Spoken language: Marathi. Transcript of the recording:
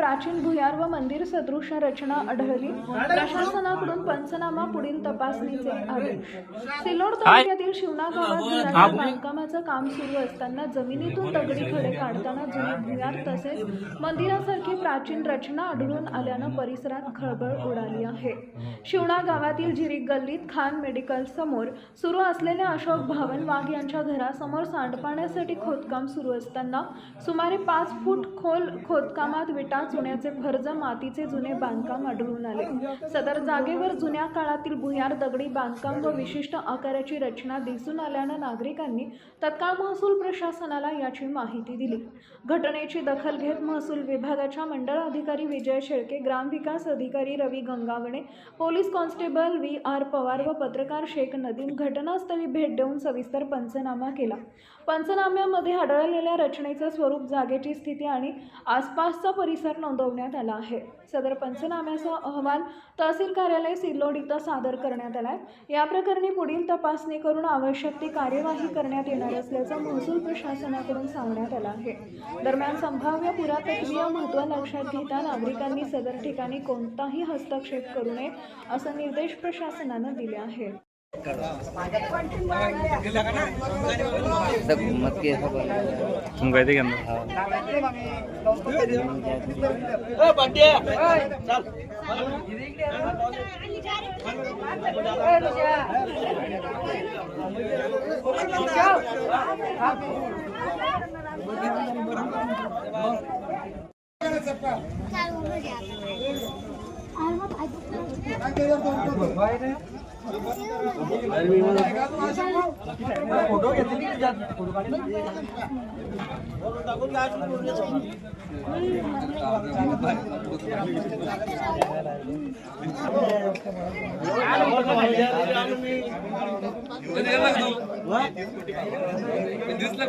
प्राचीन भुयार व मंदिर सदृश रचना आढळली। प्रशासनाकडून पंचनामा पुढील तपासणीचे आदेश। सिल्लोड तालुक्यातील शिवना गावात घराच्या बांधकामाचं काम सुरू असताना जमिनीतून दगडी खडे काढताना जुने भुयार तसेच मंदिरासारखी प्राचीन रचना आढळून आल्यानं परिसरात खळबळ उडाली आहे। शिवना गावातील झिरिक गल्लीत खान मेडिकल समोर सुरू असलेल्या अशोक भावन वाघ यांच्या घरासमोर सांडपाण्यासाठी खोदकाम सुरू असताना सुमारे 5 फूट खोल खोदकामात विटा, चुन्याचे फर्ज, मातीचे जुने बांधकाम आढळून आले। सदर जागेवर जुन्या काळातील भुयार, दगडी बांधकाम व विशिष्ट आकाराची रचना दिसून आल्यानं नागरिकांनी तत्काळ महसूल प्रशासनाला याची माहिती दिली। घटनेची दखल घेत महसूल विभागाच्या मंडळ अधिकारी विजय शेळके, ग्रामविकास अधिकारी Ravi Gangawane, police constable VR Pawar व पत्रकार शेख नदीम घटनास्थळी भेट देऊन सविस्तर पंचनामा केला। पंचनाम्यामध्ये आढळलेल्या रचनेचं स्वरूप, जागेची स्थिती आणि आसपासचा परिसर नोंदवण्यात आला आहे। सदर पंचनाम्याचा अहवाल तहसील कार्यालय सिल्लोड इथं सादर करण्यात आला आहे। या प्रकरणी पुढील तपासणी करून आवश्यक ती कार्यवाही करण्यात येणार असल्याचं महसूल प्रशासनाकडून सांगण्यात आलं आहे। दरम्यान संभाव्य पुरातत्वीय महत्त्व लक्षात घेता नागरिकांनी सदर ठिकाणी कोणताही हस्तक्षेप करू नये असे निर्देश प्रशासनाने दिले आहेत। तुम कहते क्या फोटो घेतली दिसलं